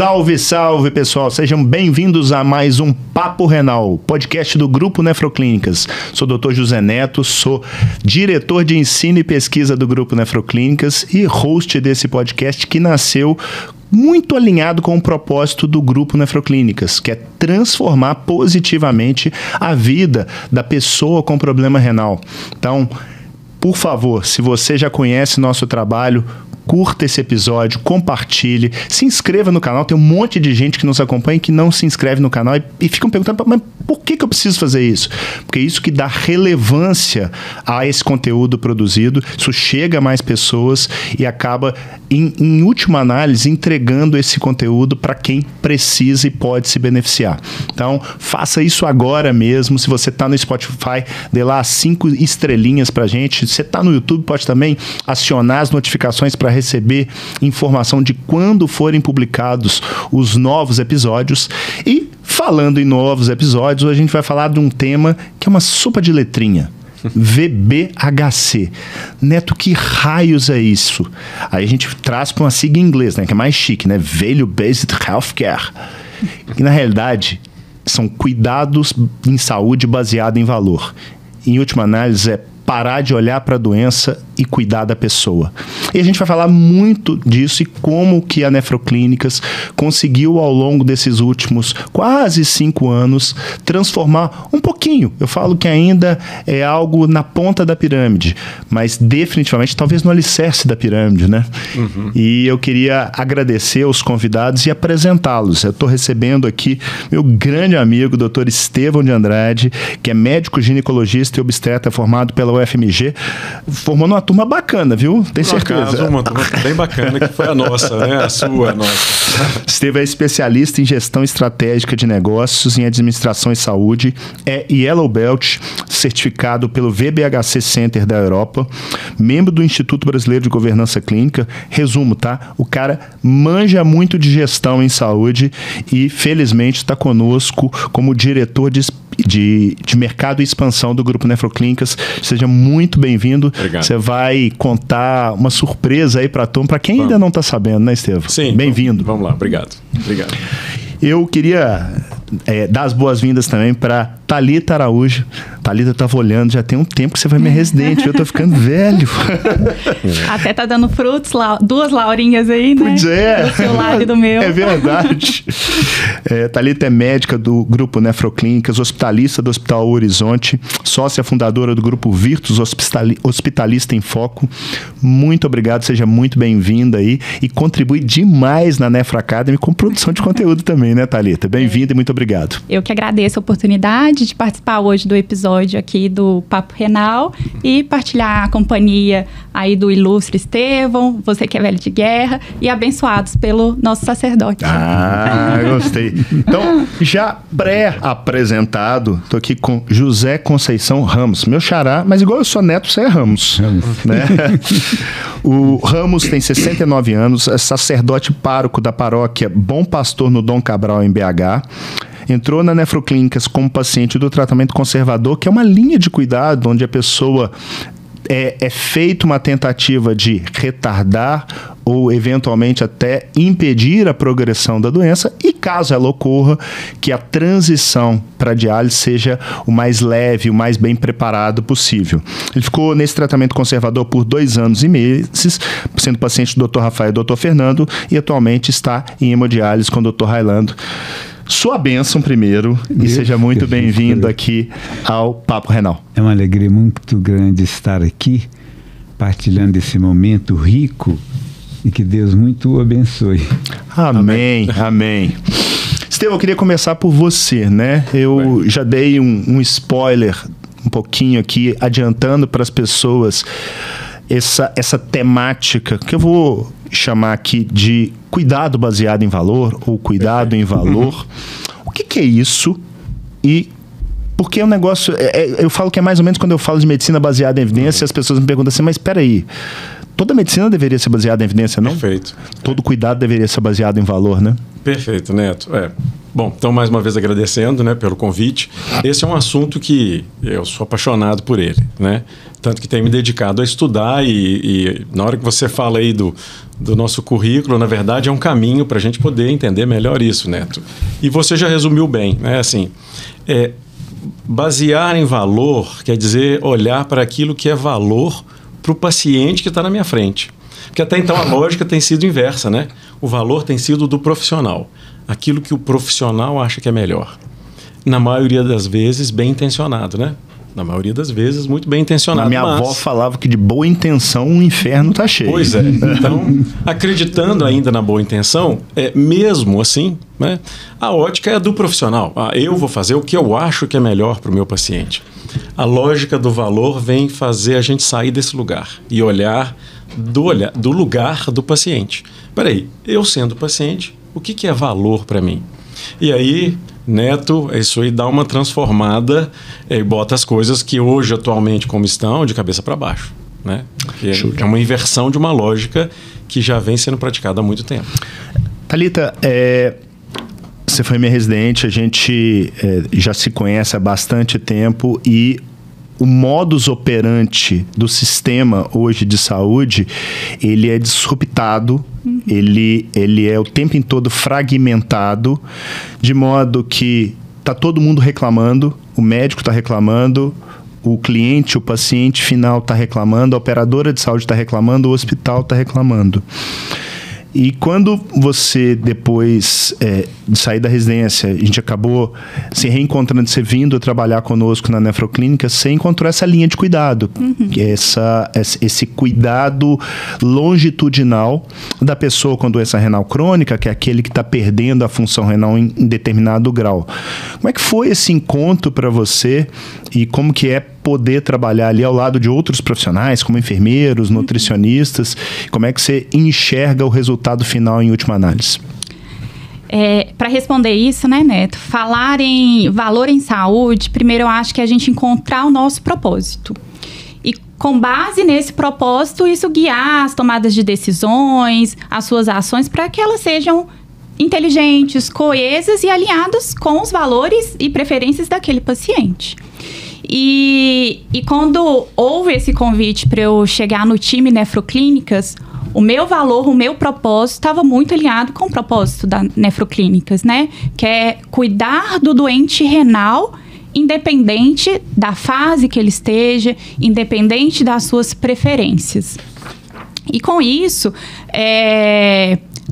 Salve, salve, pessoal! Sejam bem-vindos a mais um Papo Renal, podcast do Grupo Nefroclínicas. Sou o Dr. José Neto, sou diretor de ensino e pesquisa do Grupo Nefroclínicas e host desse podcast que nasceu muito alinhado com o propósito do Grupo Nefroclínicas, que é transformar positivamente a vida da pessoa com problema renal. Então, por favor, se você já conhece nosso trabalho, curta esse episódio, compartilhe, se inscreva no canal. Tem um monte de gente que nos acompanha e que não se inscreve no canal e ficam perguntando, mas por que eu preciso fazer isso? Porque é isso que dá relevância a esse conteúdo produzido, isso chega a mais pessoas e acaba, em última análise, entregando esse conteúdo para quem precisa e pode se beneficiar. Então, faça isso agora mesmo. Se você está no Spotify, dê lá 5 estrelinhas para a gente. Se você está no YouTube, pode também acionar as notificações para receber informação de quando forem publicados os novos episódios. E falando em novos episódios, hoje a gente vai falar de um tema que é uma sopa de letrinha. VBHC. Neto, que raios é isso? Aí a gente traz para uma sigla em inglês, né, que é mais chique, né? Value Based Healthcare. E na realidade são cuidados em saúde baseado em valor. Em última análise, é parar de olhar para a doença e cuidar da pessoa. E a gente vai falar muito disso e como que a Nefroclínicas conseguiu, ao longo desses últimos quase 5 anos, transformar um pouquinho. Eu falo que ainda é algo na ponta da pirâmide, mas definitivamente, talvez no alicerce da pirâmide, né? Uhum. E eu queria agradecer aos convidados e apresentá-los. Eu estou recebendo aqui meu grande amigo, Dr. Estevão de Andrade, que é médico ginecologista e obstetra formado pela UFMG, formou numa turma bacana, viu? Tem certeza. Acaso, uma turma bem bacana, que foi a nossa, né? A sua, a nossa. Esteve especialista em gestão estratégica de negócios, em administração e saúde, é Yellow Belt, certificado pelo VBHC Center da Europa, membro do Instituto Brasileiro de Governança Clínica. Resumo, tá? O cara manja muito de gestão em saúde e, felizmente, está conosco como diretor de mercado e expansão do Grupo Nefroclínicas. Seja muito bem-vindo. Obrigado. Você vai contar uma surpresa aí para a turma, para quem ainda não está sabendo, né, Estevão? Sim. Bem-vindo. Vamos lá, obrigado. Obrigado. Eu queria dar as boas-vindas também para Thalita Araújo. Thalita, eu estava olhando, já tem um tempo que você foi minha residente, eu tô ficando velho. Até tá dando frutos, 2 Laurinhas aí, né? Pois é. Do seu lado e do meu. É verdade. Thalita é médica do Grupo Nefroclínicas, hospitalista do Hospital Horizonte, sócia fundadora do Grupo Virtus Hospitalista em Foco. Muito obrigado, seja muito bem-vinda aí e contribui demais na Nefro Academy com produção de conteúdo também, né, Thalita? Bem-vinda e muito obrigado. Eu que agradeço a oportunidade de participar hoje do episódio aqui do Papo Renal e partilhar a companhia aí do ilustre Estevão, você que é velho de guerra, e abençoados pelo nosso sacerdote. Ah, gostei. Então, já pré-apresentado, tô aqui com José Conceição Ramos, meu xará, mas igual eu sou neto, você é Ramos. Né? O Ramos tem 69 anos, é sacerdote pároco da paróquia Bom Pastor no Dom Cabral, em BH. Entrou na Nefroclínicas como paciente do tratamento conservador, que é uma linha de cuidado onde a pessoa é feita uma tentativa de retardar ou eventualmente até impedir a progressão da doença e, caso ela ocorra, que a transição para a diálise seja o mais leve, o mais bem preparado possível. Ele ficou nesse tratamento conservador por 2 anos e meses, sendo paciente do Dr. Rafael e do Dr. Fernando, e atualmente está em hemodiálise com o Dr. Railando. Sua bênção primeiro e seja muito bem-vindo aqui ao Papo Renal. É uma alegria muito grande estar aqui, partilhando esse momento rico e que Deus muito o abençoe. Amém, amém. Estevão, eu queria começar por você, né? Eu já dei um spoiler um pouquinho aqui, adiantando para as pessoas essa temática que eu vou chamar aqui de cuidado baseado em valor ou cuidado em valor. O que é isso? E porque é um negócio... eu falo que é mais ou menos quando eu falo de medicina baseada em evidência, as pessoas me perguntam assim, mas espera aí, toda medicina deveria ser baseada em evidência, não? Perfeito. Todo cuidado deveria ser baseado em valor, né? Perfeito, Neto. Bom, então mais uma vez agradecendo, né, pelo convite. Esse é um assunto que eu sou apaixonado por ele, né? Tanto que tenho me dedicado a estudar e na hora que você fala aí do nosso currículo, na verdade é um caminho para a gente poder entender melhor isso, Neto. E você já resumiu bem, né? Assim, basear em valor quer dizer olhar para aquilo que é valor para o paciente que está na minha frente. Porque até então a lógica tem sido inversa, né? O valor tem sido do profissional. Aquilo que o profissional acha que é melhor. Na maioria das vezes, bem intencionado, né? Na maioria das vezes, muito bem intencionado. A minha avó falava que de boa intenção o inferno está cheio. Pois é. Então, acreditando ainda na boa intenção, mesmo assim, né, a ótica é do profissional. Eu vou fazer o que eu acho que é melhor para o meu paciente. A lógica do valor vem fazer a gente sair desse lugar e olhar do lugar do paciente. Peraí, eu sendo paciente, o que é valor para mim? E aí, Neto, isso aí dá uma transformada e bota as coisas que hoje, atualmente, como estão, de cabeça para baixo, né? É uma inversão de uma lógica que já vem sendo praticada há muito tempo. Thalita, você foi minha residente, a gente já se conhece há bastante tempo e o modus operandi do sistema hoje de saúde, ele é disruptado, ele é o tempo todo fragmentado, de modo que está todo mundo reclamando, o médico está reclamando, o cliente, o paciente final está reclamando, a operadora de saúde está reclamando, o hospital está reclamando. E quando você, depois de sair da residência, a gente acabou se reencontrando, você vindo trabalhar conosco na Nefroclínica, você encontrou essa linha de cuidado, que é esse cuidado longitudinal da pessoa com doença renal crônica, que é aquele que está perdendo a função renal em determinado grau. Como é que foi esse encontro para você e como que é poder trabalhar ali ao lado de outros profissionais, como enfermeiros, nutricionistas? Como é que você enxerga o resultado final em última análise? Para responder isso, né, Neto? Falar em valor em saúde, primeiro eu acho que é a gente encontrar o nosso propósito. E com base nesse propósito, isso guiar as tomadas de decisões, as suas ações, para que elas sejam inteligentes, coesas e alinhadas com os valores e preferências daquele paciente. E quando houve esse convite para eu chegar no time Nefroclínicas, o meu valor, o meu propósito estava muito alinhado com o propósito da Nefroclínicas, né? Que é cuidar do doente renal, independente da fase que ele esteja, independente das suas preferências. E com isso,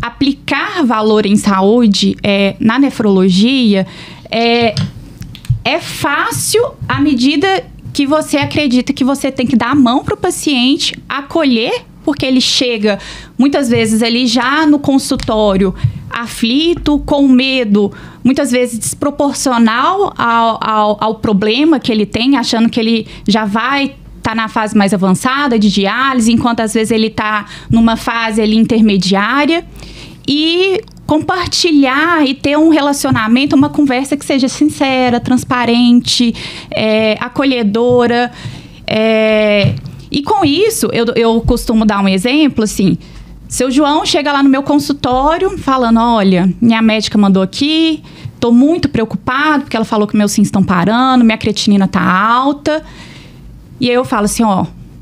aplicar valor em saúde na nefrologia é fácil à medida que você acredita que você tem que dar a mão para o paciente, acolher, porque ele chega, muitas vezes, ali já no consultório, aflito, com medo, muitas vezes desproporcional ao problema que ele tem, achando que ele já vai estar na fase mais avançada de diálise, enquanto às vezes ele está numa fase ali intermediária. E compartilhar e ter um relacionamento, uma conversa que seja sincera, transparente, acolhedora. E com isso, eu costumo dar um exemplo, assim, seu João chega lá no meu consultório falando, olha, minha médica mandou aqui, estou muito preocupado porque ela falou que meus rins estão parando, minha creatinina está alta. E aí eu falo assim,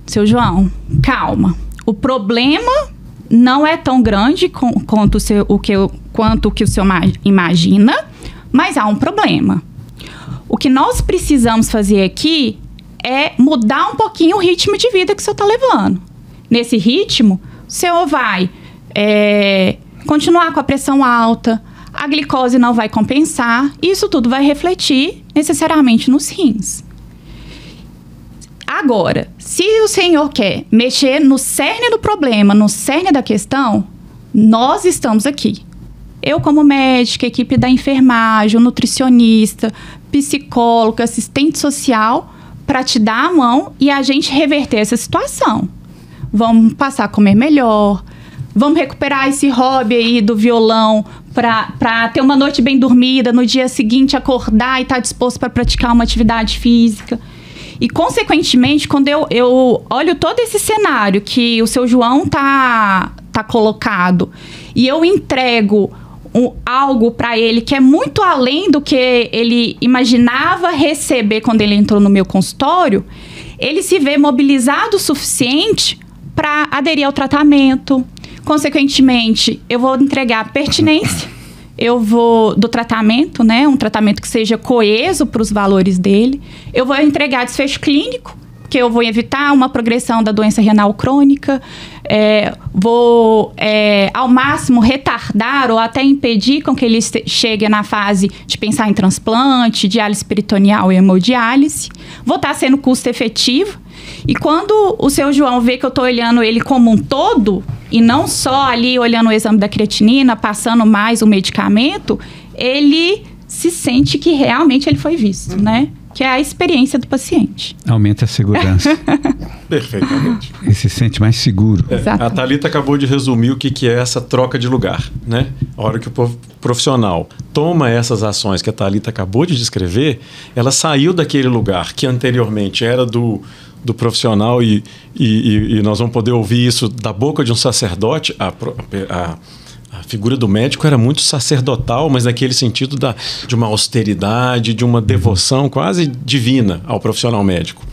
seu João, calma, o problema não é tão grande quanto o que o senhor imagina, mas há um problema. O que nós precisamos fazer aqui é mudar um pouquinho o ritmo de vida que o senhor está levando. Nesse ritmo, o senhor vai continuar com a pressão alta, a glicose não vai compensar, e isso tudo vai refletir necessariamente nos rins. Agora, se o senhor quer mexer no cerne do problema, no cerne da questão, nós estamos aqui. Eu, como médica, equipe da enfermagem, o nutricionista, psicólogo, assistente social, para te dar a mão e a gente reverter essa situação. Vamos passar a comer melhor, vamos recuperar esse hobby aí do violão para ter uma noite bem dormida, no dia seguinte acordar e estar disposto para praticar uma atividade física. E, consequentemente, quando eu olho todo esse cenário que o seu João tá colocado e eu entrego algo para ele que é muito além do que ele imaginava receber quando ele entrou no meu consultório, ele se vê mobilizado o suficiente para aderir ao tratamento. Consequentemente, eu vou entregar pertinência, do tratamento, né? Um tratamento que seja coeso para os valores dele. Eu vou entregar desfecho clínico, porque eu vou evitar uma progressão da doença renal crônica, vou, ao máximo, retardar ou até impedir com que ele chegue na fase de pensar em transplante, diálise peritoneal e hemodiálise. Vou estar sendo custo efetivo. E quando o seu João vê que eu estou olhando ele como um todo, e não só ali olhando o exame da creatinina, passando mais o medicamento, ele se sente que realmente ele foi visto, né? Que é a experiência do paciente. Aumenta a segurança. Perfeitamente. Ele se sente mais seguro. A Thalita acabou de resumir o que é essa troca de lugar, né? A hora que o profissional toma essas ações que a Thalita acabou de descrever, ela saiu daquele lugar que anteriormente era do profissional e nós vamos poder ouvir isso da boca de um sacerdote. A figura do médico era muito sacerdotal, mas naquele sentido de uma austeridade, de uma devoção quase divina ao profissional médico.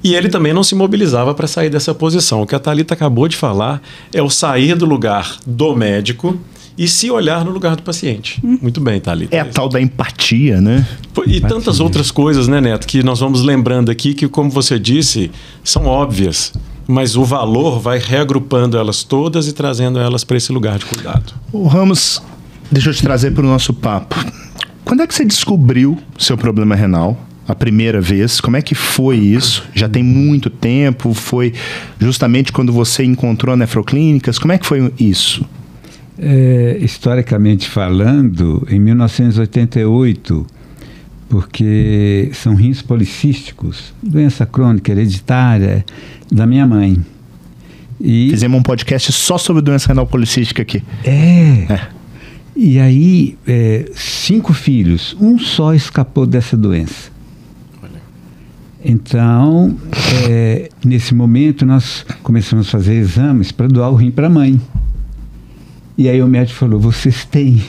E ele também não se mobilizava para sair dessa posição. O que a Thalita acabou de falar é o sair do lugar do médico e se olhar no lugar do paciente. Muito bem, Thalita. É a tal da empatia, né? E tantas outras coisas, né, Neto, que nós vamos lembrando aqui que, como você disse, são óbvias, mas o valor vai reagrupando elas todas e trazendo elas para esse lugar de cuidado. Ô Ramos, deixa eu te trazer para o nosso papo. Quando é que você descobriu seu problema renal? A primeira vez, como é que foi isso? Já tem muito tempo? Foi justamente quando você encontrou a Nefroclínicas? Como é que foi isso? Historicamente falando, em 1988, porque são rins policísticos, doença crônica hereditária da minha mãe. Fizemos um podcast só sobre doença renal policística aqui. E aí, 5 filhos, um só escapou dessa doença. Então, nesse momento, nós começamos a fazer exames para doar o rim para a mãe. E aí o médico falou, vocês têm,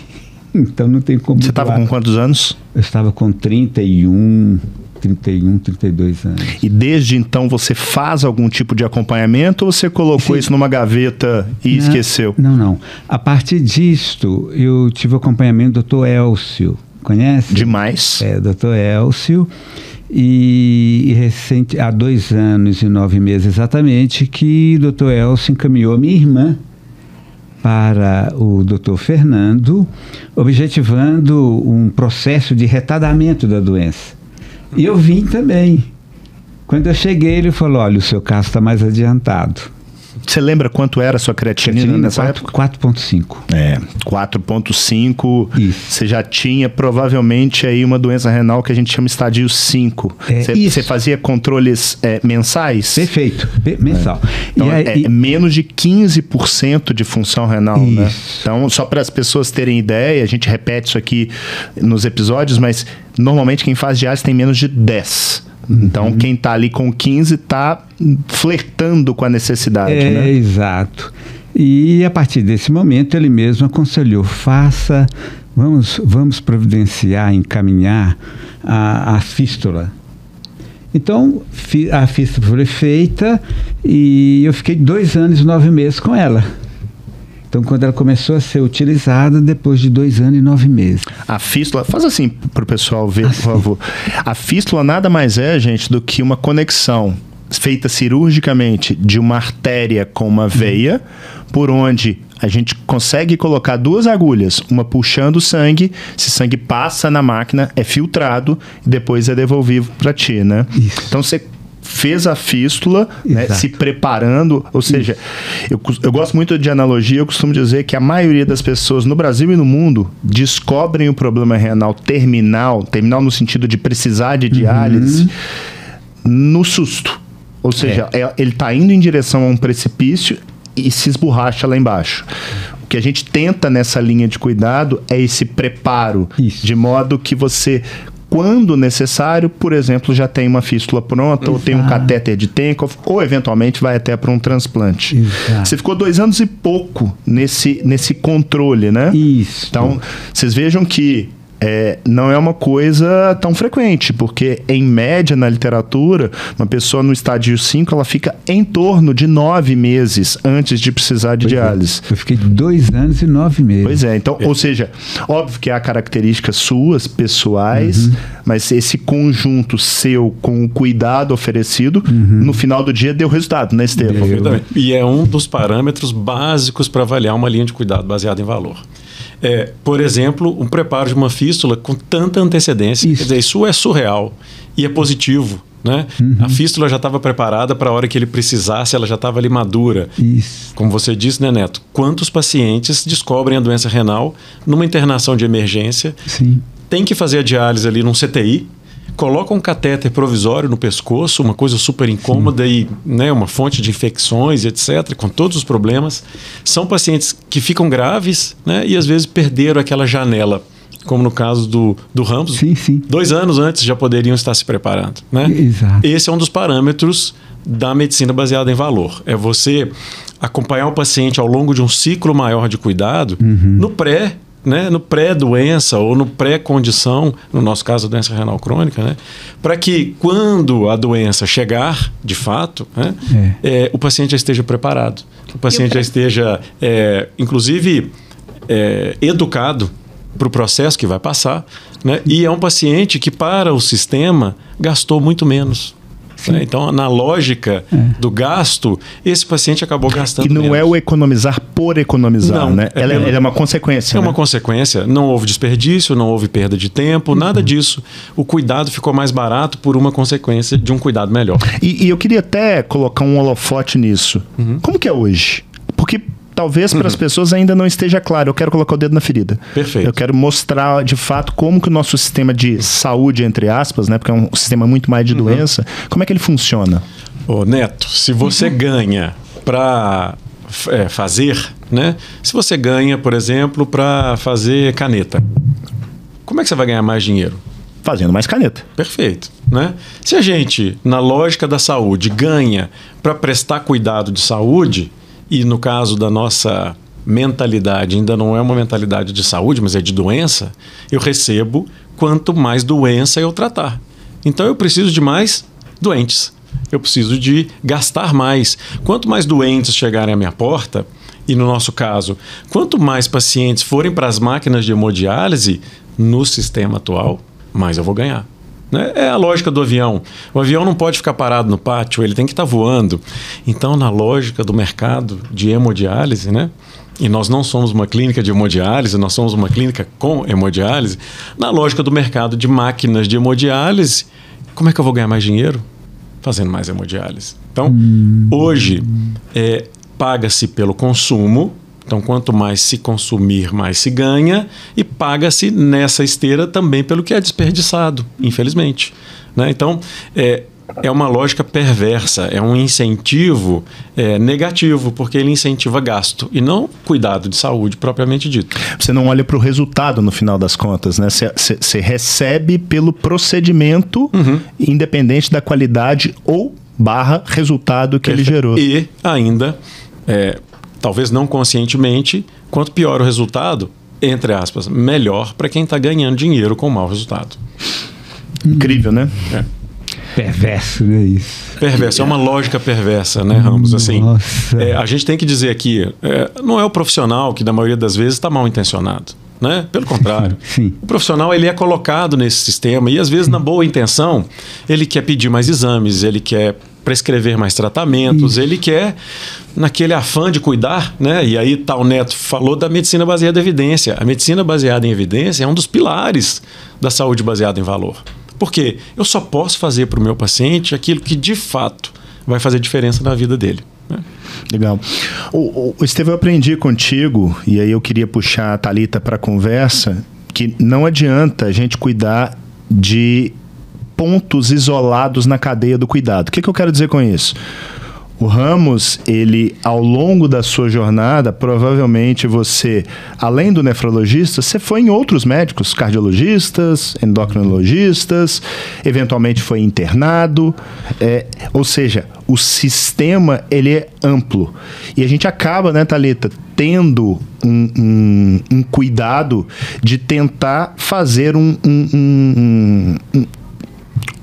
então não tem como. Você estava com quantos anos? Eu estava com 31, 32 anos. E desde então você faz algum tipo de acompanhamento ou você colocou isso numa gaveta e esqueceu? Não. A partir disto, eu tive acompanhamento do Dr. Elcio. Conhece? Demais. Dr. Elcio. E recente, há 2 anos e 9 meses exatamente, que o Dr. Elcio encaminhou a minha irmã para o Dr. Fernando, objetivando um processo de retardamento da doença. E eu vim também. Quando eu cheguei, ele falou, olha, o seu caso está mais adiantado. Você lembra quanto era a sua creatinina nessa época? 4,5. 4,5. Você já tinha provavelmente aí uma doença renal que a gente chama estadio 5. Você fazia controles mensais? Perfeito, mensal. Então, menos de 15% de função renal, né? Então, só para as pessoas terem ideia, a gente repete isso aqui nos episódios, mas normalmente quem faz diálise tem menos de 10%. Então, quem está ali com 15 está flertando com a necessidade, né? Exato. E a partir desse momento, ele mesmo aconselhou, vamos providenciar, encaminhar a fístula. Então, a fístula foi feita e eu fiquei 2 anos e 9 meses com ela. Então, quando ela começou a ser utilizada, depois de 2 anos e 9 meses. A fístula, faz assim para o pessoal ver, por favor. A fístula nada mais é, gente, do que uma conexão feita cirurgicamente de uma artéria com uma veia, por onde a gente consegue colocar 2 agulhas, uma puxando o sangue, esse sangue passa na máquina, é filtrado e depois é devolvido para ti, né? Isso. Então, você fez a fístula, né, se preparando, ou seja, eu gosto muito de analogia, eu costumo dizer que a maioria das pessoas no Brasil e no mundo descobrem o problema renal terminal no sentido de precisar de diálise, no susto. Ou seja, ele está indo em direção a um precipício e se esborracha lá embaixo. O que a gente tenta nessa linha de cuidado é esse preparo, de modo que você quando necessário, por exemplo, já tem uma fístula pronta, ou tem um catéter de Tenkov, ou eventualmente vai até para um transplante. Exato. Você ficou 2 anos e pouco nesse controle, né? Isso. Então, vocês vejam que não é uma coisa tão frequente, porque em média na literatura, uma pessoa no estádio 5, ela fica em torno de 9 meses antes de precisar de diálise. Eu fiquei 2 anos e 9 meses. Pois é, então, ou seja, óbvio que há características suas, pessoais, mas esse conjunto seu com o cuidado oferecido, no final do dia deu resultado, né, Estevão? E é um dos parâmetros básicos para avaliar uma linha de cuidado baseada em valor. Por exemplo, um preparo de uma fístula com tanta antecedência. Quer dizer, isso é surreal e é positivo. Né? A fístula já estava preparada para a hora que ele precisasse, ela já estava ali madura. Isso. Como você disse, né, Neto? Quantos pacientes descobrem a doença renal numa internação de emergência? Sim. Tem que fazer a diálise ali num CTI, coloca um catéter provisório no pescoço, uma coisa super incômoda e, né, uma fonte de infecções, etc., com todos os problemas. São pacientes que ficam graves, né, e às vezes perderam aquela janela, como no caso do Ramos. Sim, sim. 2 anos antes já poderiam estar se preparando. Né? Exato. Esse é um dos parâmetros da medicina baseada em valor. É você acompanhar o paciente ao longo de um ciclo maior de cuidado, no pré-doença ou no pré-condição, no nosso caso a doença renal crônica, né? Para que quando a doença chegar, de fato, né, o paciente já esteja preparado. O paciente já esteja, inclusive, educado para o processo que vai passar, né? E é um paciente que para o sistema gastou muito menos. Então, na lógica do gasto, esse paciente acabou gastando menos. E não é o economizar por economizar, não, né? Ela é uma consequência. É uma consequência. Não houve desperdício, não houve perda de tempo, nada disso. O cuidado ficou mais barato por uma consequência de um cuidado melhor. E eu queria até colocar um holofote nisso. Como que é hoje? Porque talvez para as pessoas ainda não esteja claro. Eu quero colocar o dedo na ferida. Perfeito. Eu quero mostrar, de fato, como que o nosso sistema de saúde, entre aspas, né, porque é um sistema muito mais de doença, como é que ele funciona? Ô, Neto, se você ganha para fazer, né? Se você ganha, por exemplo, para fazer caneta, como é que você vai ganhar mais dinheiro? Fazendo mais caneta. Perfeito. Né? Se a gente, na lógica da saúde, ganha para prestar cuidado de saúde, e no caso da nossa mentalidade, ainda não é uma mentalidade de saúde, mas é de doença, eu recebo quanto mais doença eu tratar. Então eu preciso de mais doentes. Eu preciso de gastar mais. Quanto mais doentes chegarem à minha porta, e no nosso caso, quanto mais pacientes forem para as máquinas de hemodiálise no sistema atual, mais eu vou ganhar. É a lógica do avião. O avião não pode ficar parado no pátio, ele tem que estar voando. Então, na lógica do mercado de hemodiálise, né? E nós não somos uma clínica de hemodiálise, nós somos uma clínica com hemodiálise. Na lógica do mercado de máquinas de hemodiálise, como é que eu vou ganhar mais dinheiro? Fazendo mais hemodiálise. Então, hoje, paga-se pelo consumo. Então, quanto mais se consumir, mais se ganha, e paga-se nessa esteira também pelo que é desperdiçado, infelizmente. Né? Então, é uma lógica perversa, é um incentivo negativo, porque ele incentiva gasto e não cuidado de saúde propriamente dito. Você não olha para o resultado no final das contas, né? Você recebe pelo procedimento, independente da qualidade ou resultado que ele gerou. E ainda... talvez não conscientemente, quanto pior o resultado, entre aspas, melhor para quem está ganhando dinheiro com mau resultado. Incrível, né? Perverso, né? Isso. Perverso, é uma lógica perversa, né, Ramos? Assim, a gente tem que dizer aqui, não é o profissional que, na maioria das vezes, está mal intencionado. Né? Pelo contrário, Sim. O profissional ele é colocado nesse sistema e às vezes na boa intenção ele quer pedir mais exames, ele quer prescrever mais tratamentos, ele quer naquele afã de cuidar, né? E aí o Neto falou da medicina baseada em evidência. A medicina baseada em evidência é um dos pilares da saúde baseada em valor. Porque eu só posso fazer para o meu paciente aquilo que de fato vai fazer diferença na vida dele. Né? Legal. O Estevão, eu aprendi contigo, e aí eu queria puxar a Thalita para a conversa, que não adianta a gente cuidar de pontos isolados na cadeia do cuidado. O que eu quero dizer com isso? O Ramos, ele, ao longo da sua jornada, provavelmente você, além do nefrologista, você foi em outros médicos, cardiologistas, endocrinologistas, eventualmente foi internado, ou seja, o sistema, ele é amplo. E a gente acaba, né, Thalita, tendo um cuidado de tentar fazer um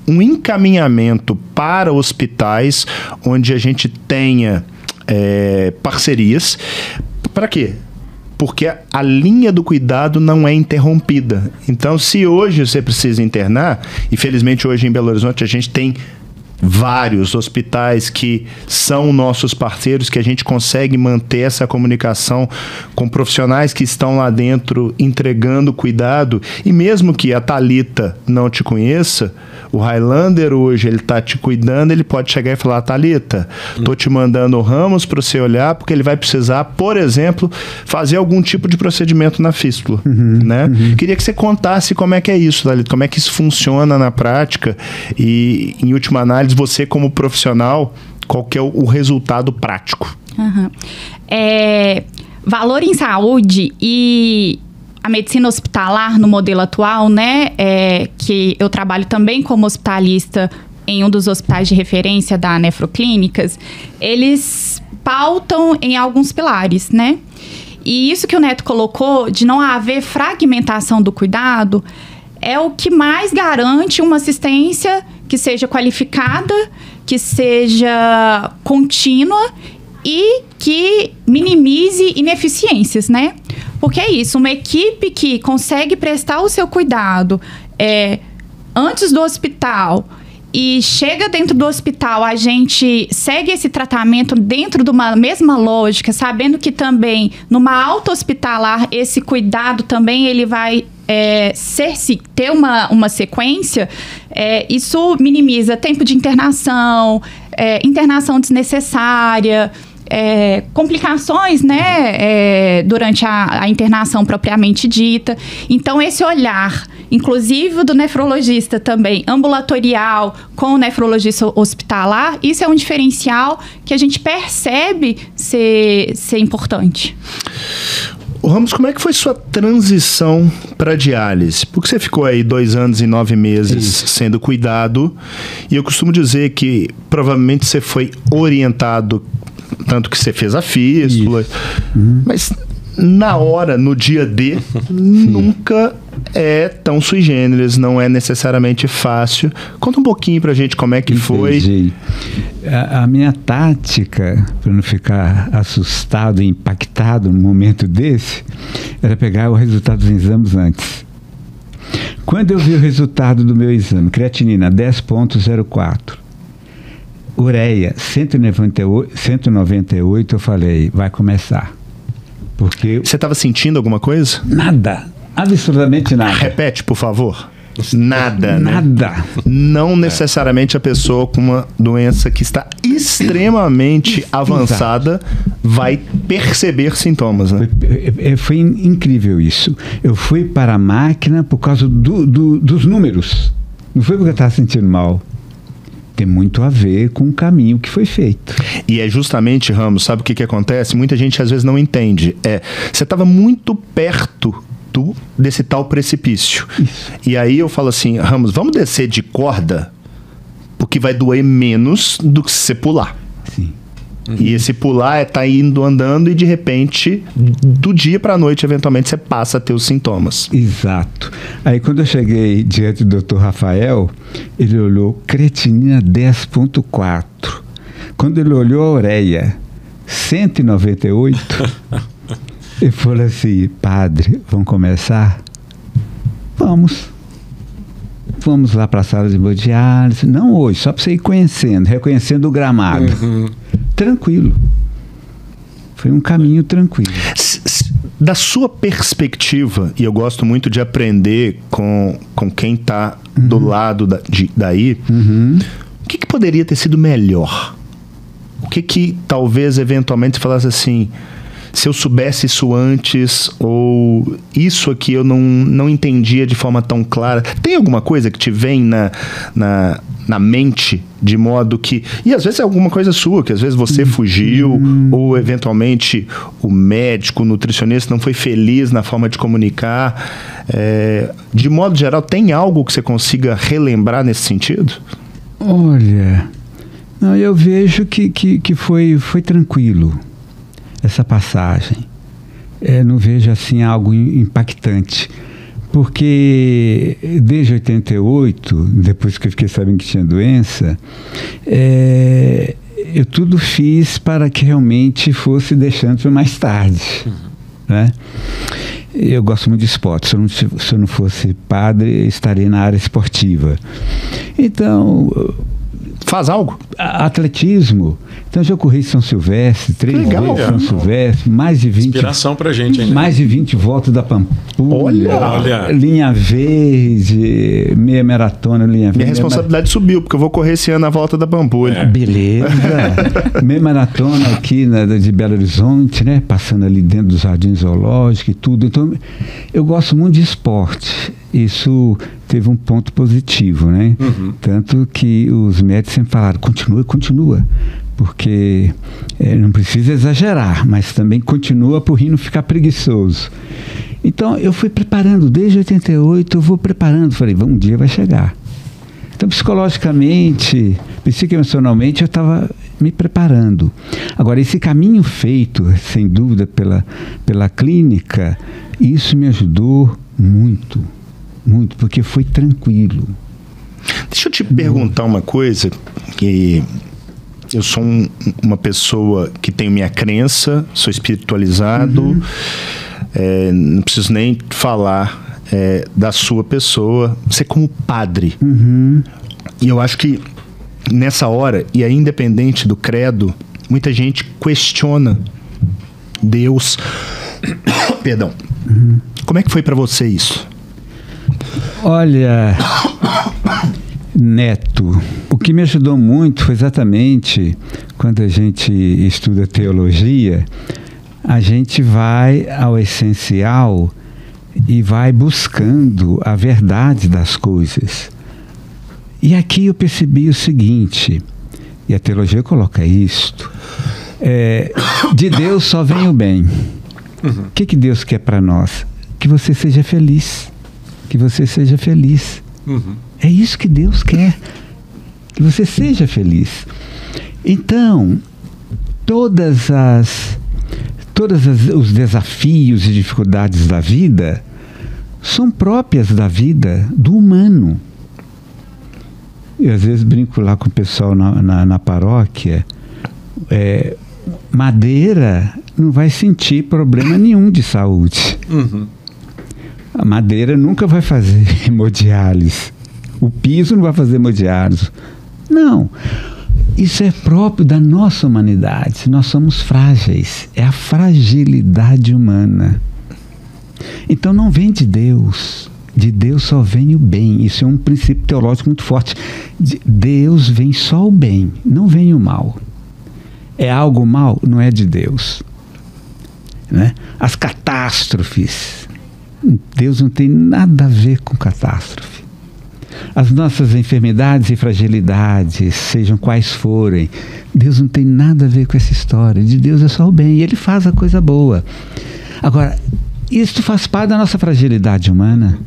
encaminhamento para hospitais onde a gente tenha parcerias. Para quê? Porque a linha do cuidado não é interrompida. Então, se hoje você precisa internar, e felizmente hoje em Belo Horizonte a gente tem vários hospitais que são nossos parceiros, que a gente consegue manter essa comunicação com profissionais que estão lá dentro entregando cuidado. E mesmo que a Thalita não te conheça, o Highlander hoje, ele está te cuidando, ele pode chegar e falar: Thalita, tô te mandando o Ramos para você olhar, porque ele vai precisar, por exemplo, fazer algum tipo de procedimento na fístula, né? Queria que você contasse como é que é isso, Thalita, como é que isso funciona na prática e, em última análise, você como profissional, qual que é o resultado prático? Valor em saúde e a medicina hospitalar no modelo atual, né, que eu trabalho também como hospitalista em um dos hospitais de referência da Nefroclínicas, eles pautam em alguns pilares, né? E isso que o Neto colocou, de não haver fragmentação do cuidado, é o que mais garante uma assistência que seja qualificada, que seja contínua e que minimize ineficiências, né? Porque é isso, uma equipe que consegue prestar o seu cuidado antes do hospital e chega dentro do hospital, a gente segue esse tratamento dentro de uma mesma lógica, sabendo que também numa alta hospitalar esse cuidado também ele vai ter uma sequência, isso minimiza tempo de internação, internação desnecessária, complicações, né, durante a internação propriamente dita. Então, esse olhar, inclusive do nefrologista também, ambulatorial, com o nefrologista hospitalar, isso é um diferencial que a gente percebe ser importante. Ô Ramos, como é que foi sua transição para diálise? Porque você ficou aí 2 anos e 9 meses sendo cuidado, e eu costumo dizer que provavelmente você foi orientado, tanto que você fez a fístula, mas na hora, no dia D, nunca é tão sui generis, não é necessariamente fácil. Conta um pouquinho pra gente como é que foi. A minha tática, para não ficar assustado e impactado num momento desse, era pegar o resultado dos exames antes. Quando eu vi o resultado do meu exame, creatinina 10,04, ureia 198, eu falei, vai começar. Porque você estava sentindo alguma coisa? Nada, absolutamente nada. Repete, por favor. Nada, né? Nada. Não necessariamente a pessoa com uma doença que está extremamente avançada vai perceber sintomas, né? Foi incrível isso. Eu fui para a máquina por causa dos números. Não foi porque eu estava sentindo mal. Tem muito a ver com o caminho que foi feito. E é justamente, Ramos, sabe o que acontece? Muita gente às vezes não entende. Você estava muito perto desse tal precipício. Isso. E aí eu falo assim, Ramos, vamos descer de corda, porque vai doer menos do que se você pular. Sim. E esse pular tá indo andando e de repente, do dia para a noite, eventualmente você passa a ter os sintomas. Exato. Aí quando eu cheguei diante do Dr. Rafael, ele olhou creatinina 10,4. Quando ele olhou a ureia 198, ele falou assim, padre, vamos começar? Vamos lá para a sala de hemodiálise. Não hoje, só para você ir reconhecendo o gramado. Tranquilo. Foi um caminho tranquilo. Da sua perspectiva, e eu gosto muito de aprender com quem está do lado daí, o que poderia ter sido melhor? O que talvez, eventualmente, você falasse assim, se eu soubesse isso antes, ou isso aqui eu não entendia de forma tão clara. Tem alguma coisa que te vem na mente, de modo que... E às vezes é alguma coisa sua, que às vezes você fugiu, ou eventualmente o médico, o nutricionista não foi feliz na forma de comunicar. De modo geral, tem algo que você consiga relembrar nesse sentido? Olha, não, eu vejo que foi tranquilo essa passagem. Não vejo assim algo impactante. Porque desde 88, depois que eu fiquei sabendo que tinha doença, eu tudo fiz para que realmente fosse deixando para mais tarde. Né? Eu gosto muito de esporte. Se eu não fosse padre, eu estaria na área esportiva. Então... Faz algo? Atletismo. Então já corri São Silvestre, 3 vezes São Silvestre, mais de 20... Inspiração pra gente, hein? Mais de 20 voltas da Pampulha. Olha. Linha verde, meia maratona, linha verde. Minha responsabilidade subiu, porque eu vou correr esse ano a volta da Pampulha. Beleza. Meia maratona aqui de Belo Horizonte, né? Passando ali dentro do Jardim Zoológico e tudo. Então, eu gosto muito de esporte. Isso teve um ponto positivo, né? Tanto que os médicos sempre falaram, continua. Porque não precisa exagerar, mas também continua para o rim não ficar preguiçoso. Então, eu fui preparando, desde 88, eu vou preparando. Falei, um dia vai chegar. Então, psicologicamente, psicoemocionalmente, eu estava me preparando. Agora, esse caminho feito, sem dúvida, pela clínica, isso me ajudou muito, porque foi tranquilo. Deixa eu te perguntar uma coisa, que eu sou uma pessoa que tenho minha crença, sou espiritualizado, não preciso nem falar da sua pessoa, você como padre. E eu acho que nessa hora, e é independente do credo, muita gente questiona Deus. Perdão. Como é que foi para você isso? Olha, Neto, o que me ajudou muito foi exatamente quando a gente estuda teologia, a gente vai ao essencial e vai buscando a verdade das coisas. E aqui eu percebi o seguinte, e a teologia coloca isto, de Deus só vem o bem. O que Deus quer para nós? Que você seja feliz. Que você seja feliz. É isso que Deus quer. Que você seja feliz. Então, todos os desafios e dificuldades da vida são próprias da vida do humano. Eu às vezes brinco lá com o pessoal na paróquia, madeira não vai sentir problema nenhum de saúde. A madeira nunca vai fazer hemodiálise. O piso não vai fazer hemodiálise. Não. Isso é próprio da nossa humanidade. Nós somos frágeis. É a fragilidade humana. Então não vem de Deus. De Deus só vem o bem. Isso é um princípio teológico muito forte. De Deus vem só o bem, não vem o mal. É algo mal? Não é de Deus. Né? As catástrofes. Deus não tem nada a ver com catástrofe. As nossas enfermidades e fragilidades, sejam quais forem, Deus não tem nada a ver com essa história. De Deus é só o bem, e Ele faz a coisa boa. Agora, isso faz parte da nossa fragilidade humana.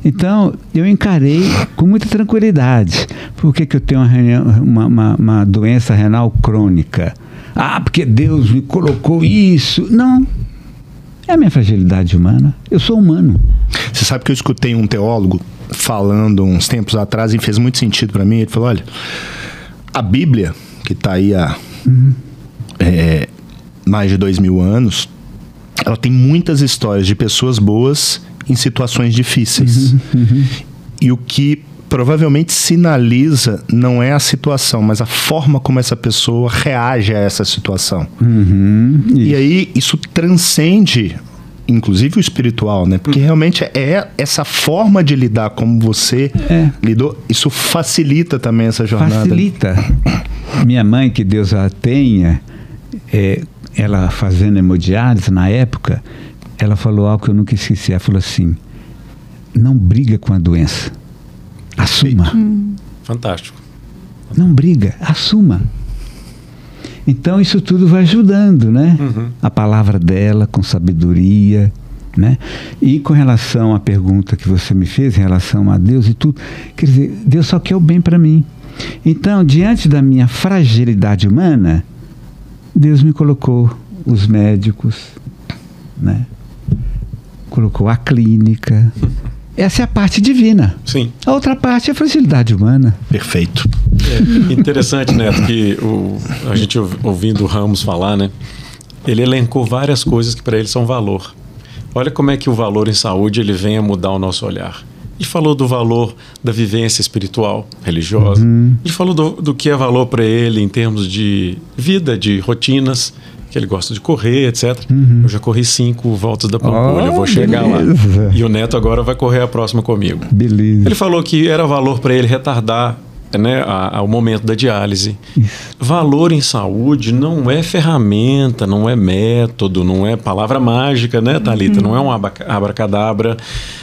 Então, eu encarei com muita tranquilidade. Por que eu tenho uma doença renal crônica? Porque Deus me colocou isso. Não. É a minha fragilidade humana. Eu sou humano. Você sabe que eu escutei um teólogo falando uns tempos atrás e fez muito sentido para mim. Ele falou, olha, a Bíblia, que está aí há mais de 2000 anos, ela tem muitas histórias de pessoas boas em situações difíceis. E o que provavelmente sinaliza não é a situação, mas a forma como essa pessoa reage a essa situação. E aí isso transcende, inclusive o espiritual, né? Porque realmente é essa forma de lidar como você lidou, isso facilita também essa jornada. Facilita. Minha mãe, que Deus a tenha, ela fazendo hemodiálise na época, ela falou algo que eu nunca esqueci. Ela falou assim: não briga com a doença, assuma. Fantástico. Não briga, assuma. Então isso tudo vai ajudando, né? A palavra dela com sabedoria, né? E com relação à pergunta que você me fez em relação a Deus e tudo, quer dizer, Deus só quer o bem para mim. Então, diante da minha fragilidade humana, Deus me colocou os médicos, né? Colocou a clínica. Essa é a parte divina. Sim. A outra parte é a fragilidade humana. Perfeito. É interessante, Neto, que a gente ouvindo o Ramos falar, né? Ele elencou várias coisas que para ele são valor. Olha como é que o valor em saúde ele vem a mudar o nosso olhar. A gente falou do valor da vivência espiritual, religiosa. A gente falou do que é valor para ele em termos de vida, de rotinas, que ele gosta de correr, etc. Eu já corri 5 voltas da Pampulha, eu vou chegar beleza. lá. E o Neto agora vai correr a próxima comigo. Beleza. Ele falou que era valor para ele retardar, né, o momento da diálise. Valor em saúde não é ferramenta, não é método, não é palavra mágica, né, Thalita? Não é um abracadabra,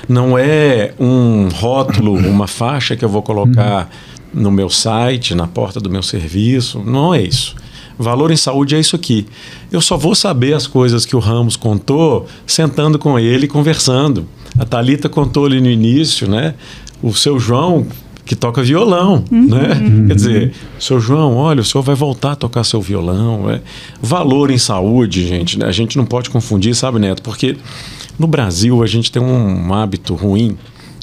não é um rótulo, uma faixa que eu vou colocar no meu site, na porta do meu serviço. Não é isso. Valor em saúde é isso aqui. Eu só vou saber as coisas que o Ramos contou sentando com ele e conversando. A Thalita contou ali no início, né? O seu João, que toca violão, né? Quer dizer, seu João, olha, o senhor vai voltar a tocar seu violão. Valor em saúde, gente, né? A gente não pode confundir, sabe, Neto? Porque no Brasil a gente tem um hábito ruim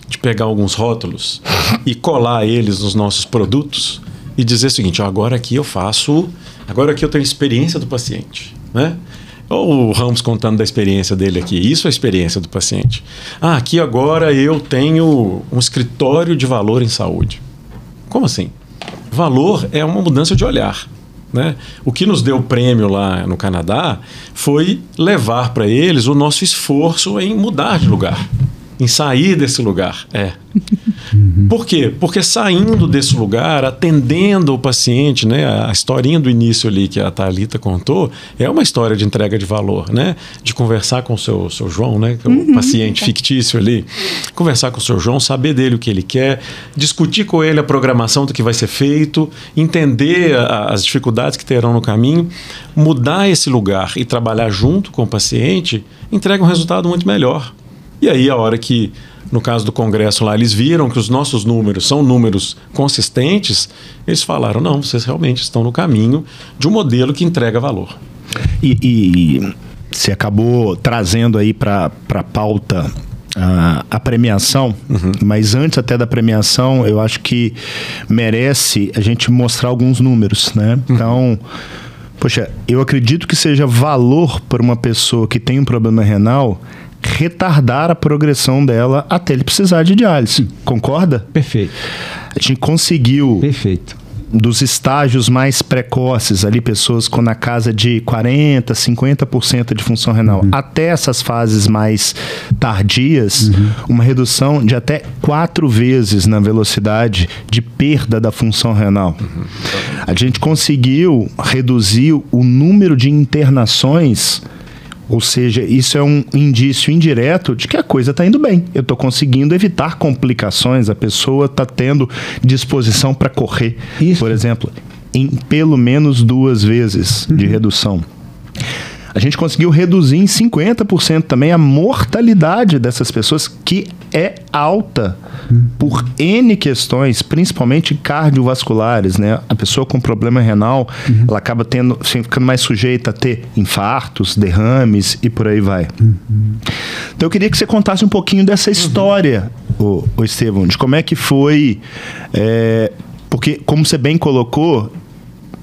de pegar alguns rótulos e colar eles nos nossos produtos e dizer o seguinte: agora aqui eu tenho experiência do paciente, né? Ou o Ramos contando da experiência dele aqui. Isso é a experiência do paciente. Aqui agora eu tenho um escritório de valor em saúde. Como assim? Valor é uma mudança de olhar, né? O que nos deu o prêmio lá no Canadá foi levar para eles o nosso esforço em mudar de lugar, em sair desse lugar. Por quê? Porque saindo desse lugar, atendendo o paciente, né, a historinha do início ali que a Thalita contou, é uma história de entrega de valor, né? De conversar com o seu João, né? O paciente fictício ali. Conversar com o seu João, saber dele o que ele quer, discutir com ele a programação do que vai ser feito, entender as dificuldades que terão no caminho, mudar esse lugar e trabalhar junto com o paciente, entrega um resultado muito melhor. E aí, a hora que, no caso do congresso lá, eles viram que os nossos números são números consistentes, eles falaram: não, vocês realmente estão no caminho de um modelo que entrega valor. E você acabou trazendo aí para a pauta a premiação, mas antes até da premiação, eu acho que merece a gente mostrar alguns números, né? Então, poxa, eu acredito que seja valor para uma pessoa que tem um problema renal retardar a progressão dela até ele precisar de diálise. Concorda? Perfeito. A gente conseguiu, Perfeito. dos estágios mais precoces, ali pessoas com na casa de 40%, 50% de função renal, até essas fases mais tardias, uma redução de até 4 vezes na velocidade de perda da função renal. A gente conseguiu reduzir o número de internações. Ou seja, isso é um indício indireto de que a coisa está indo bem. Eu estou conseguindo evitar complicações, a pessoa está tendo disposição para correr, por exemplo, em pelo menos 2 vezes de redução. A gente conseguiu reduzir em 50% também a mortalidade dessas pessoas, que é alta por N questões, principalmente cardiovasculares, né? A pessoa com problema renal, ela acaba ficando mais sujeita a ter infartos, derrames e por aí vai. Então eu queria que você contasse um pouquinho dessa história, o Estevão, de como é que foi, porque como você bem colocou,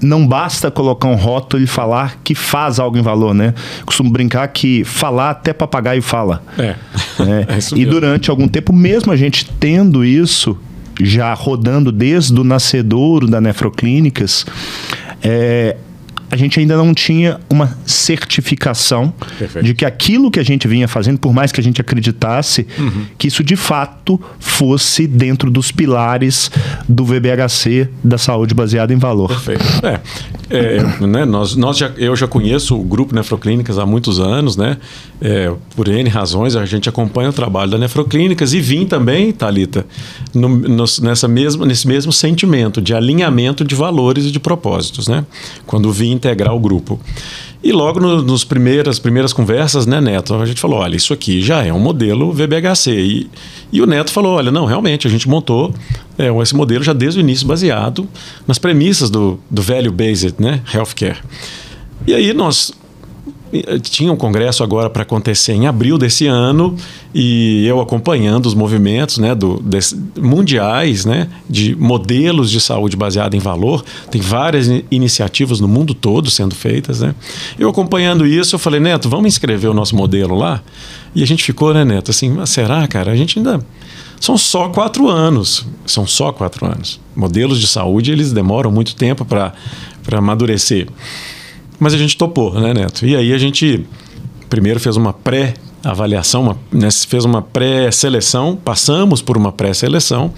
não basta colocar um rótulo e falar que faz algo em valor, né? Costumo brincar que falar até papagaio fala. É isso mesmo. E durante algum tempo, mesmo a gente tendo isso, já rodando desde o nascedouro da Nefroclínicas, a gente ainda não tinha uma certificação de que aquilo que a gente vinha fazendo, por mais que a gente acreditasse, que isso de fato fosse dentro dos pilares do VBHC, da saúde baseada em valor. Perfeito. Né, eu já conheço o Grupo Nefroclínicas há muitos anos, né? Por N razões, a gente acompanha o trabalho da Nefroclínicas e vim também, Thalita, nesse mesmo sentimento de alinhamento de valores e de propósitos, né? Quando vim integrar o grupo. E logo nas primeiras conversas, né, Neto, a gente falou, olha, isso aqui já é um modelo VBHC. E o Neto falou, olha, não, realmente, a gente montou esse modelo já desde o início baseado nas premissas do value-based, né, healthcare. E aí tinha um congresso agora para acontecer em abril desse ano e eu acompanhando os movimentos, né, mundiais, né, de modelos de saúde baseada em valor. Tem várias iniciativas no mundo todo sendo feitas, né? Eu acompanhando isso, eu falei, Neto, vamos inscrever o nosso modelo lá? E a gente ficou, né, Neto, assim, mas será, cara? A gente ainda... São só 4 anos. São só 4 anos. Modelos de saúde, eles demoram muito tempo para amadurecer. Mas a gente topou, né, Neto? E aí a gente primeiro fez uma pré-avaliação, fez uma pré-seleção, passamos por uma pré-seleção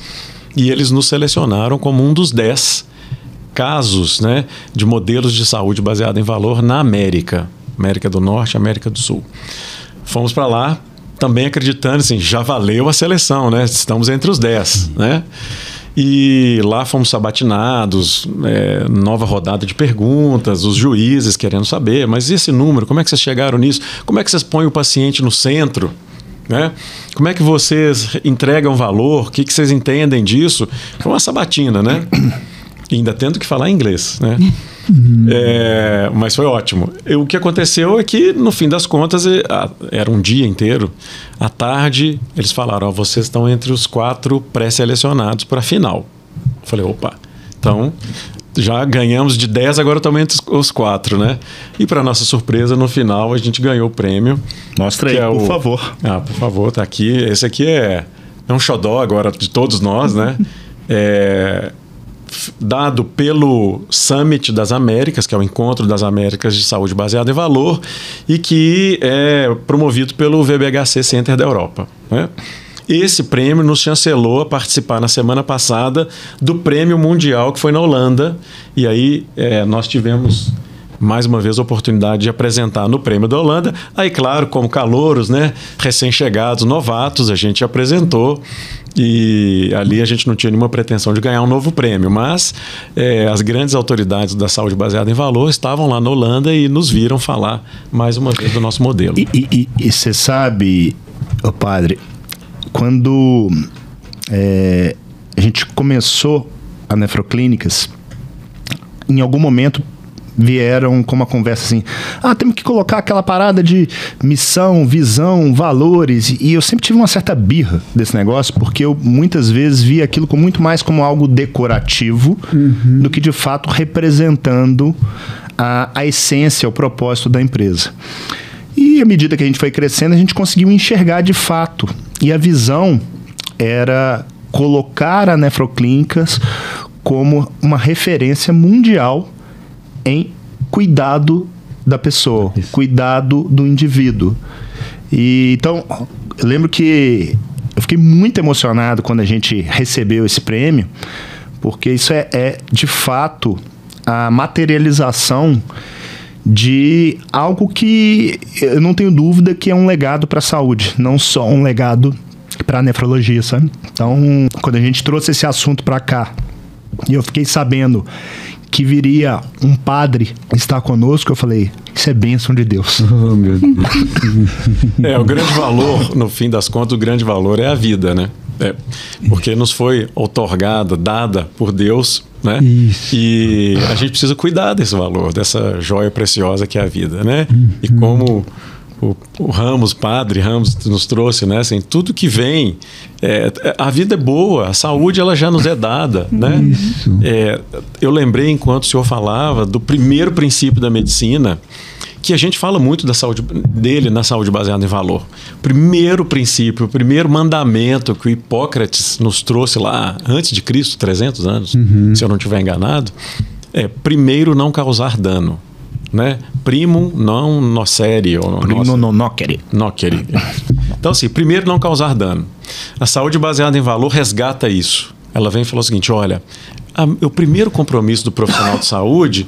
e eles nos selecionaram como um dos 10 casos, né, de modelos de saúde baseado em valor na América do Norte, América do Sul. Fomos para lá também acreditando, assim, já valeu a seleção, né? Estamos entre os 10, né? E lá fomos sabatinados, nova rodada de perguntas, os juízes querendo saber, mas esse número, como é que vocês chegaram nisso? Como é que vocês põem o paciente no centro? Né? Como é que vocês entregam valor? O que vocês entendem disso? Foi uma sabatina, né? E ainda tendo que falar inglês, né? Mas foi ótimo. O que aconteceu é que, no fim das contas, era um dia inteiro. À tarde, eles falaram, vocês estão entre os 4 pré-selecionados para a final. Eu falei, opa, então já ganhamos de 10, agora estamos entre os 4, né? E para nossa surpresa, no final, a gente ganhou o prêmio. Mostra aí, por favor. Por favor, tá aqui. Esse aqui é um xodó agora de todos nós, né? Dado pelo Summit das Américas, que é o Encontro das Américas de Saúde Baseada em Valor, e que é promovido pelo VBHC Center da Europa, né? Esse prêmio nos chancelou a participar na semana passada do Prêmio Mundial, que foi na Holanda, e aí nós tivemos mais uma vez a oportunidade de apresentar no Prêmio da Holanda. Aí, claro, como calouros, né, recém-chegados, novatos, a gente apresentou e ali a gente não tinha nenhuma pretensão de ganhar um novo prêmio, mas as grandes autoridades da saúde baseada em valor estavam lá na Holanda e nos viram falar mais uma vez do nosso modelo. E você sabe, padre, quando a gente começou a Nefroclínicas, em algum momento vieram com uma conversa assim, temos que colocar aquela parada de missão, visão, valores, e eu sempre tive uma certa birra desse negócio, porque eu muitas vezes via aquilo muito mais como algo decorativo do que de fato representando a essência, o propósito da empresa. E à medida que a gente foi crescendo, a gente conseguiu enxergar de fato, e a visão era colocar a Nefroclínicas como uma referência mundial em cuidado da pessoa, cuidado do indivíduo. E então, eu lembro que eu fiquei muito emocionado quando a gente recebeu esse prêmio, porque isso é de fato a materialização de algo que eu não tenho dúvida que é um legado para a saúde, não só um legado para a nefrologia, sabe? Então, quando a gente trouxe esse assunto para cá, e eu fiquei sabendo que viria um padre estar conosco, eu falei, isso é bênção de Deus. Oh, meu Deus. O grande valor, no fim das contas, o grande valor é a vida, né? Porque nos foi outorgada, dada por Deus, né? Isso. E a gente precisa cuidar desse valor, dessa joia preciosa que é a vida, né? E como o Ramos, padre Ramos, nos trouxe, né? Assim, tudo que vem, a vida é boa, a saúde ela já nos é dada, né? Isso. Eu lembrei, enquanto o senhor falava, do primeiro princípio da medicina, que a gente fala muito da saúde dele na saúde baseada em valor. Primeiro princípio, o primeiro mandamento que o Hipócrates nos trouxe lá antes de Cristo, 300 anos, se eu não estiver enganado, primeiro não causar dano, né? Primum non nocere. Primum non nocere. Então, assim, primeiro não causar dano. A saúde baseada em valor resgata isso. Ela vem e falou o seguinte: olha, o primeiro compromisso do profissional de saúde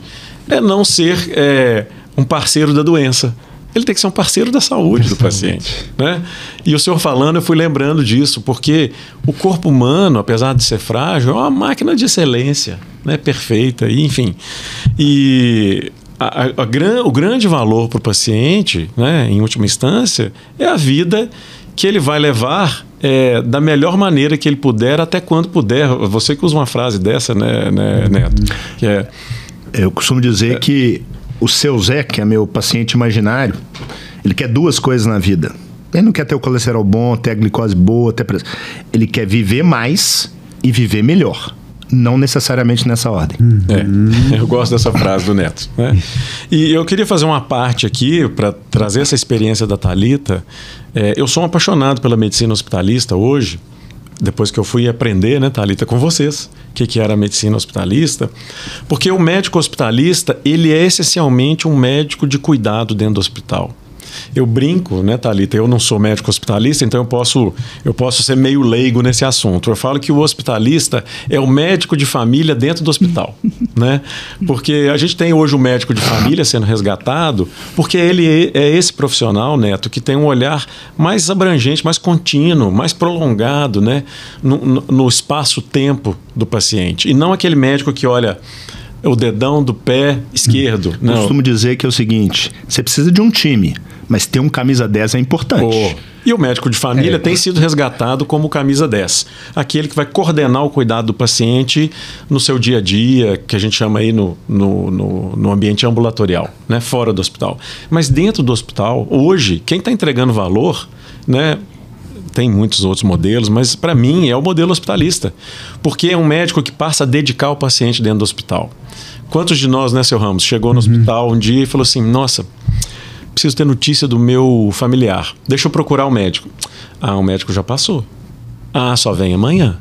é não ser um parceiro da doença. Ele tem que ser um parceiro da saúde do paciente, né? E o senhor falando, eu fui lembrando disso, porque o corpo humano, apesar de ser frágil, é uma máquina de excelência, né? Perfeita, enfim. E o grande valor para o paciente, né, em última instância, é a vida que ele vai levar da melhor maneira que ele puder, até quando puder. Você que usa uma frase dessa, né, Neto? Que eu costumo dizer que o seu Zé, que é meu paciente imaginário, ele quer duas coisas na vida. Ele não quer ter o colesterol bom, ter a glicose boa, ele quer viver mais e viver melhor. Não necessariamente nessa ordem. Eu gosto dessa frase do Neto, né? E eu queria fazer uma parte aqui para trazer essa experiência da Thalita. Eu sou um apaixonado pela medicina hospitalista hoje, depois que eu fui aprender, né, Thalita, com vocês, o que era a medicina hospitalista, porque o médico hospitalista, ele é essencialmente um médico de cuidado dentro do hospital. Eu brinco, né, Thalita, eu não sou médico hospitalista, então eu posso ser meio leigo nesse assunto. Eu falo que o hospitalista é o médico de família dentro do hospital, né? Porque a gente tem hoje o médico de família sendo resgatado, porque ele é esse profissional, Neto, que tem um olhar mais abrangente, mais contínuo, mais prolongado, né, no espaço-tempo do paciente. E não aquele médico que olha o dedão do pé esquerdo. Eu costumo dizer que é o seguinte: você precisa de um time, mas ter um camisa 10 é importante. E o médico de família tem sido resgatado como camisa 10. Aquele que vai coordenar o cuidado do paciente no seu dia a dia, que a gente chama aí no ambiente ambulatorial, né? Fora do hospital. Mas dentro do hospital, hoje, quem está entregando valor, né? Tem muitos outros modelos, mas para mim é o modelo hospitalista. Porque é um médico que passa a dedicar o paciente dentro do hospital. Quantos de nós, né, seu Ramos, chegou no hospital um dia e falou assim: nossa, preciso ter notícia do meu familiar. Deixa eu procurar o médico. O médico já passou. Só vem amanhã.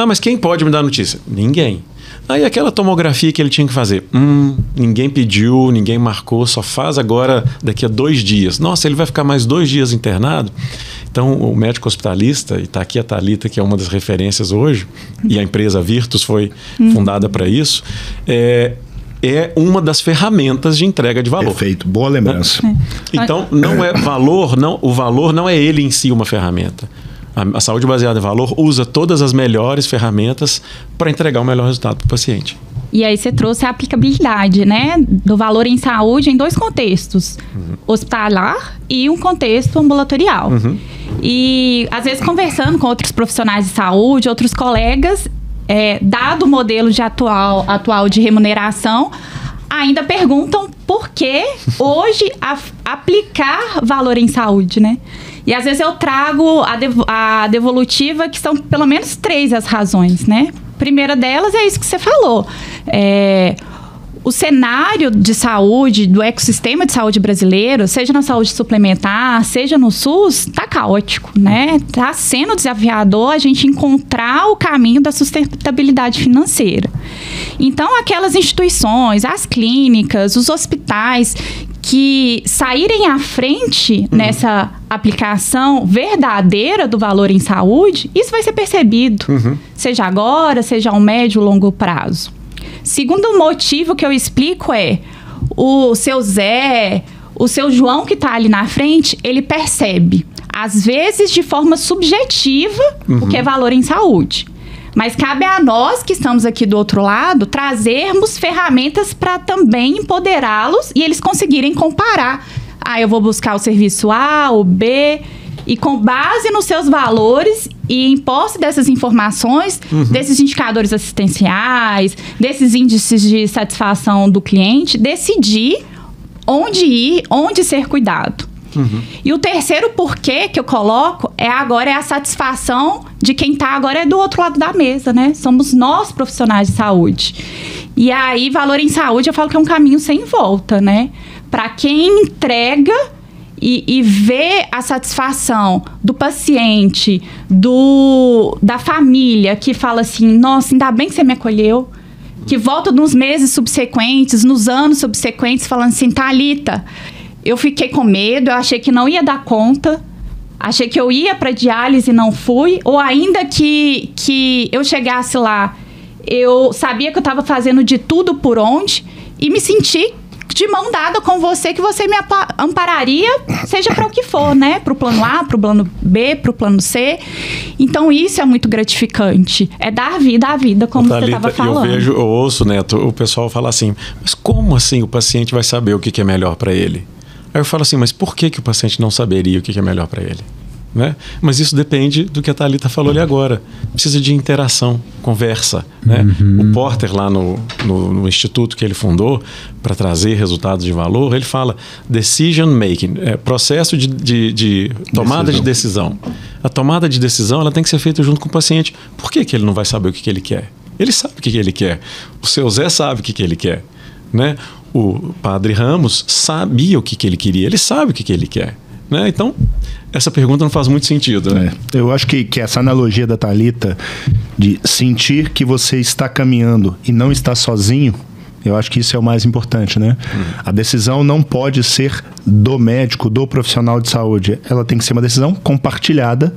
Mas quem pode me dar notícia? Ninguém. Aí aquela tomografia que ele tinha que fazer. Ninguém pediu, ninguém marcou, só faz agora daqui a 2 dias. Nossa, ele vai ficar mais 2 dias internado? Então, o médico hospitalista, e está aqui a Thalita, que é uma das referências hoje, e a empresa Virtus foi fundada para isso, é uma das ferramentas de entrega de valor. Perfeito, boa lembrança. Então, o valor não é ele em si uma ferramenta. A saúde baseada em valor usa todas as melhores ferramentas para entregar o melhor resultado para o paciente. E aí você trouxe a aplicabilidade, né, do valor em saúde em 2 contextos, hospitalar e um contexto ambulatorial. E às vezes conversando com outros profissionais de saúde, outros colegas, dado o modelo atual de remuneração, ainda perguntam por que hoje aplicar valor em saúde, né? E às vezes eu trago a devolutiva, que são pelo menos 3 as razões, né? Primeira delas é isso que você falou. O cenário de saúde, do ecossistema de saúde brasileiro, seja na saúde suplementar, seja no SUS, está caótico, né? Está sendo desafiador a gente encontrar o caminho da sustentabilidade financeira. Então, aquelas instituições, as clínicas, os hospitais que saírem à frente nessa aplicação verdadeira do valor em saúde, isso vai ser percebido, seja agora, seja ao médio ou longo prazo. Segundo motivo que eu explico o seu Zé, o seu João que está ali na frente, ele percebe, às vezes de forma subjetiva, o que é valor em saúde. Mas cabe a nós, que estamos aqui do outro lado, trazermos ferramentas para também empoderá-los e eles conseguirem comparar. Eu vou buscar o serviço A, o B, e com base nos seus valores e em posse dessas informações, desses indicadores assistenciais, desses índices de satisfação do cliente, decidir onde ir, onde ser cuidado. E o terceiro porquê que eu coloco agora é a satisfação de quem está agora do outro lado da mesa, né? Somos nós, profissionais de saúde. E aí, valor em saúde, eu falo que é um caminho sem volta, né? Para quem entrega e vê a satisfação do paciente, da família, que fala assim: nossa, ainda bem que você me acolheu. Que volta nos meses subsequentes, nos anos subsequentes, falando assim: Thalita, eu fiquei com medo, eu achei que não ia dar conta, achei que eu ia para diálise e não fui, ou ainda que eu chegasse lá, eu sabia que eu estava fazendo de tudo por onde e me senti de mão dada com você, que você me ampararia, seja para o que for, né? Para o plano A, para o plano B, para o plano C. Então, isso é muito gratificante. É dar vida à vida, como você estava falando. Eu ouço, Neto, o pessoal falar assim, mas como assim o paciente vai saber o que é melhor para ele? Aí eu falo assim, mas por que o paciente não saberia o que é melhor para ele? Né? Mas isso depende do que a Thalita falou ali agora. Precisa de interação, conversa. Né? O Porter, lá no instituto que ele fundou para trazer resultados de valor, ele fala decision making, processo de tomada de decisão. A tomada de decisão ela tem que ser feita junto com o paciente. Por que ele não vai saber o que ele quer? Ele sabe o que ele quer. O seu Zé sabe o que ele quer. Né? O Padre Ramos sabia o que ele queria. Ele sabe o que ele quer. Né? Então, essa pergunta não faz muito sentido. Né? Eu acho que essa analogia da Thalita de sentir que você está caminhando e não está sozinho, eu acho que isso é o mais importante, né? A decisão não pode ser do médico, do profissional de saúde. Ela tem que ser uma decisão compartilhada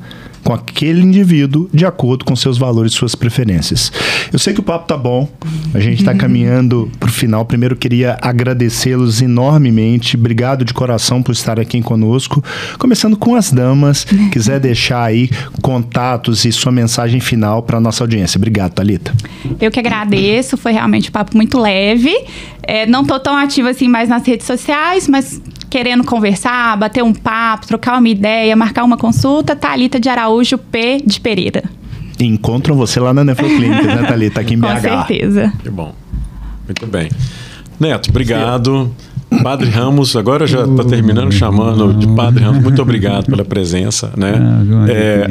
com aquele indivíduo de acordo com seus valores e suas preferências. Eu sei que o papo tá bom, a gente está caminhando para o final. Primeiro queria agradecê-los enormemente, obrigado de coração por estar aqui conosco. Começando com as damas, quiser deixar aí contatos e sua mensagem final para a nossa audiência. Obrigado, Thalita. Eu que agradeço, foi realmente um papo muito leve. Não estou tão ativa assim mais nas redes sociais, mas querendo conversar, bater um papo, trocar uma ideia, marcar uma consulta, Thalita de Araújo P. de Pereira. Encontram você lá na Nefroclínicas, né, Thalita? Aqui em BH. Com certeza. Que bom. Muito bem. Neto, obrigado. Padre Ramos, agora já está terminando chamando de Padre Ramos. Muito obrigado pela presença. Né?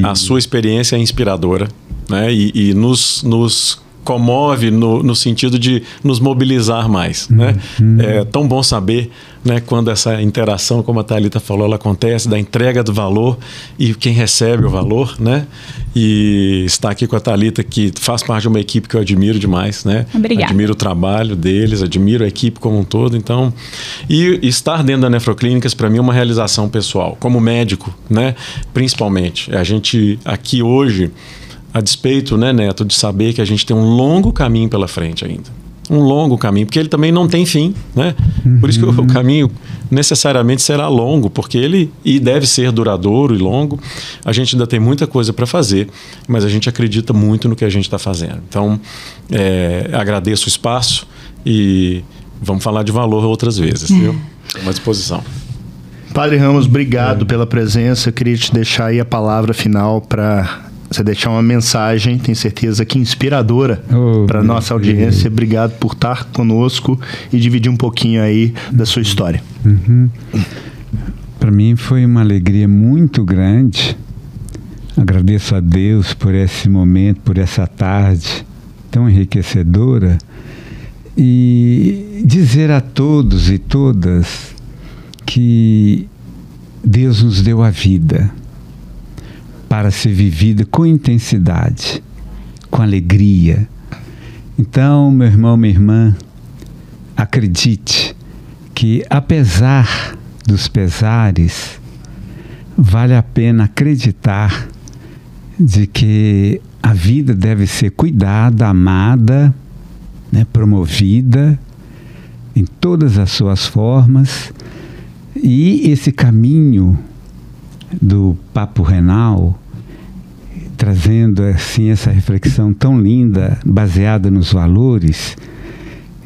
A sua experiência é inspiradora, né? E nos comove no sentido de nos mobilizar mais. Né? É tão bom saber, né, quando essa interação, como a Thalita falou, ela acontece, da entrega do valor e quem recebe o valor. Né? E estar aqui com a Thalita, que faz parte de uma equipe que eu admiro demais. Né? Obrigada. Admiro o trabalho deles, admiro a equipe como um todo. Então, e estar dentro da Nefroclínicas, para mim, é uma realização pessoal, como médico, né? Principalmente. A gente aqui hoje, a despeito, né, Neto, de saber que a gente tem um longo caminho pela frente ainda. Um longo caminho, porque ele também não tem fim, né? Por isso que o caminho necessariamente será longo, porque ele deve ser duradouro e longo. A gente ainda tem muita coisa para fazer, mas a gente acredita muito no que a gente está fazendo. Então, agradeço o espaço e vamos falar de valor outras vezes, viu? Estou à disposição. Padre Ramos, obrigado pela presença. Eu queria te deixar aí a palavra final para você deixar uma mensagem, tenho certeza que inspiradora para a nossa audiência. Obrigado por estar conosco e dividir um pouquinho aí da sua história. Para mim foi uma alegria muito grande. Agradeço a Deus por esse momento, por essa tarde tão enriquecedora. E dizer a todos e todas que Deus nos deu a vida para ser vivida com intensidade, com alegria. Então, meu irmão, minha irmã, acredite que, apesar dos pesares, vale a pena acreditar de que a vida deve ser cuidada, amada, né, promovida em todas as suas formas. E esse caminho do Papo Renal, trazendo assim essa reflexão tão linda, baseada nos valores,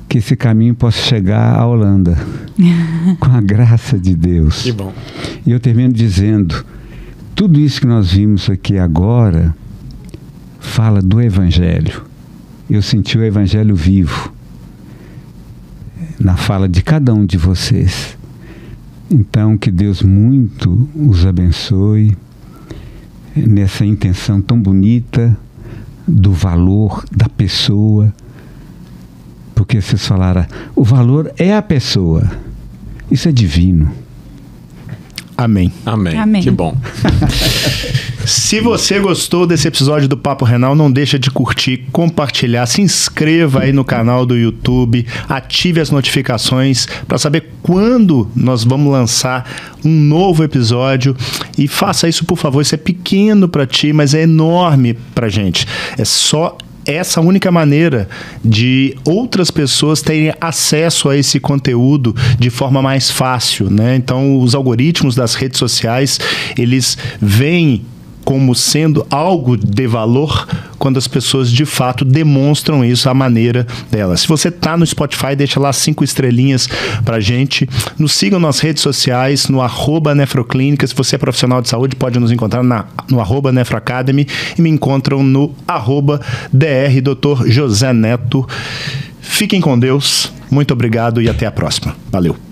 que esse caminho possa chegar à Holanda, com a graça de Deus. Que bom. E eu termino dizendo, tudo isso que nós vimos aqui agora, fala do Evangelho. Eu senti o Evangelho vivo na fala de cada um de vocês. Então, que Deus muito os abençoe nessa intenção tão bonita do valor da pessoa. Porque vocês falaram, o valor é a pessoa. Isso é divino. Amém. Amém. Amém. Que bom. Se você gostou desse episódio do Papo Renal, não deixa de curtir, compartilhar, se inscreva aí no canal do YouTube, ative as notificações para saber quando nós vamos lançar um novo episódio e faça isso, por favor. Isso é pequeno para ti, mas é enorme pra gente. É só essa única maneira de outras pessoas terem acesso a esse conteúdo de forma mais fácil, né? Então, os algoritmos das redes sociais, eles veem como sendo algo de valor quando as pessoas de fato demonstram isso à maneira delas. Se você está no Spotify, deixa lá 5 estrelinhas pra gente. Nos sigam nas redes sociais, no @nefroclínica. Se você é profissional de saúde, pode nos encontrar no @nefroacademy e me encontram no @dr Dr. José Neto. Fiquem com Deus. Muito obrigado e até a próxima. Valeu.